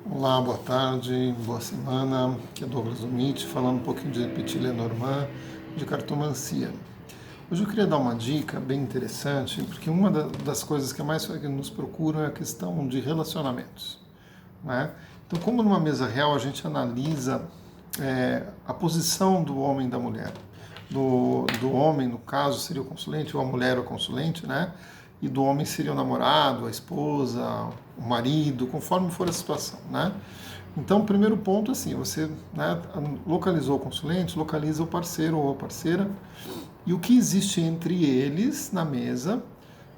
Olá, boa tarde, boa semana. Aqui é Douglas Umit, falando um pouquinho de Petit Lenormand, de cartomancia. Hoje eu queria dar uma dica bem interessante, porque uma das coisas que mais nos procuram é a questão de relacionamentos, né? Então, como numa mesa real a gente analisa a posição do homem e da mulher. Do homem, no caso, seria o consulente, ou a mulher, o consulente, né? E do homem seria o namorado, a esposa, o marido, conforme for a situação, né? Então, o primeiro ponto, assim, você, né, localizou o consulente, localiza o parceiro ou a parceira, e o que existe entre eles na mesa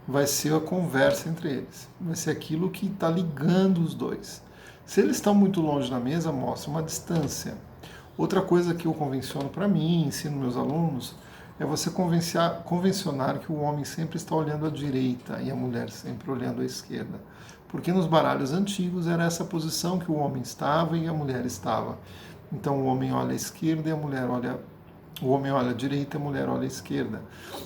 vai ser a conversa entre eles, vai ser aquilo que está ligando os dois. Se eles estão muito longe da mesa, mostra uma distância. Outra coisa que eu convenciono para mim, ensino meus alunos, é você convencionar que o homem sempre está olhando à direita e a mulher sempre olhando à esquerda. Porque nos baralhos antigos era essa posição que o homem estava e a mulher estava. Então o homem olha à esquerda e a mulher olha. O homem olha à direita e a mulher olha à esquerda.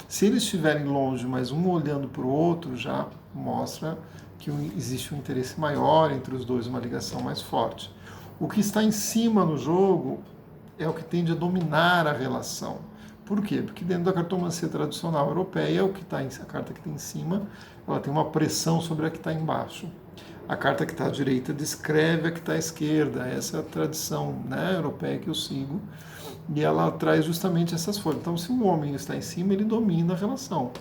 Se eles estiverem longe, mas um olhando para o outro, já mostra que existe um interesse maior entre os dois, uma ligação mais forte. O que está em cima no jogo é o que tende a dominar a relação. Por quê? Porque dentro da cartomancia tradicional europeia, a carta que está em cima, ela tem uma pressão sobre a que está embaixo. A carta que está à direita descreve a que está à esquerda. Essa é a tradição, né, europeia que eu sigo. E ela traz justamente essas forças. Então, se o homem está em cima, ele domina a relação.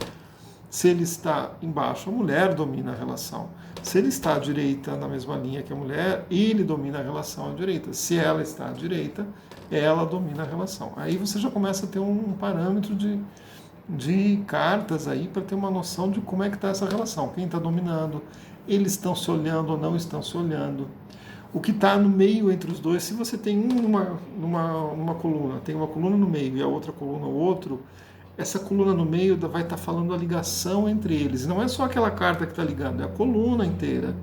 Se ele está embaixo, a mulher domina a relação. Se ele está à direita, na mesma linha que a mulher, ele domina a relação à direita. Se ela está à direita, ela domina a relação. Aí você já começa a ter um parâmetro de cartas aí para ter uma noção de como é que está essa relação. Quem está dominando, eles estão se olhando ou não estão se olhando. O que está no meio entre os dois, se você tem numa coluna, tem uma coluna no meio e a outra coluna o outro, essa coluna no meio vai estar falando a ligação entre eles. Não é só aquela carta que está ligando, é a coluna inteira.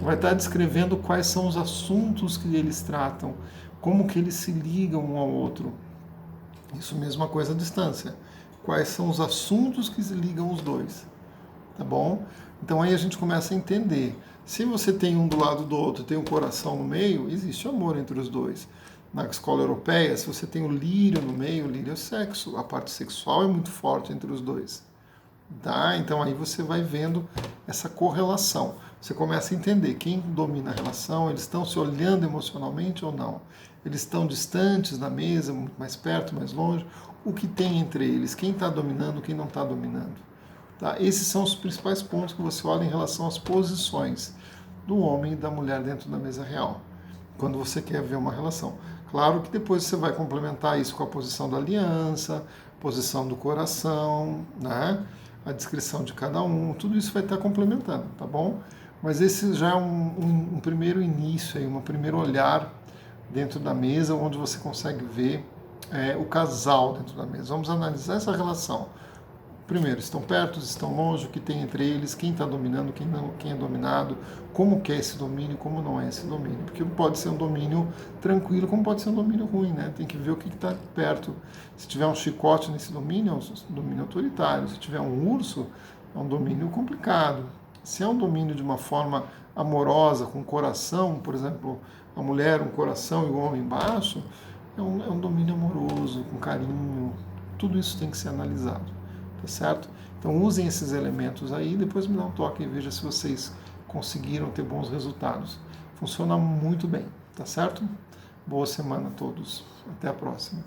Vai estar descrevendo quais são os assuntos que eles tratam, como que eles se ligam um ao outro. Isso mesma coisa à distância. Quais são os assuntos que se ligam os dois, tá bom? Então aí a gente começa a entender. Se você tem um do lado do outro, tem um coração no meio, existe amor entre os dois. Na escola europeia, se você tem o lírio no meio, o lírio é o sexo, a parte sexual é muito forte entre os dois. Tá? Então aí você vai vendo essa correlação. Você começa a entender quem domina a relação, eles estão se olhando emocionalmente ou não. Eles estão distantes da mesa, muito mais perto, mais longe. O que tem entre eles, quem está dominando, quem não está dominando. Tá? Esses são os principais pontos que você olha em relação às posições do homem e da mulher dentro da mesa real, quando você quer ver uma relação. Claro que depois você vai complementar isso com a posição da aliança, posição do coração, né? A descrição de cada um, tudo isso vai estar complementando, tá bom? Mas esse já é um primeiro início, aí, um primeiro olhar dentro da mesa, onde você consegue ver o casal dentro da mesa. Vamos analisar essa relação. Primeiro, estão perto, estão longe, o que tem entre eles, quem está dominando, quem não, quem é dominado, como que é esse domínio, como não é esse domínio. Porque pode ser um domínio tranquilo, como pode ser um domínio ruim, né? Tem que ver o que está perto. Se tiver um chicote nesse domínio, é um domínio autoritário. Se tiver um urso, é um domínio complicado. Se é um domínio de uma forma amorosa, com coração, por exemplo, a mulher um coração e o homem embaixo, é um domínio amoroso, com carinho. Tudo isso tem que ser analisado. Tá certo? Então usem esses elementos aí, depois me dá um toque e veja se vocês conseguiram ter bons resultados. Funciona muito bem, tá certo? Boa semana a todos. Até a próxima.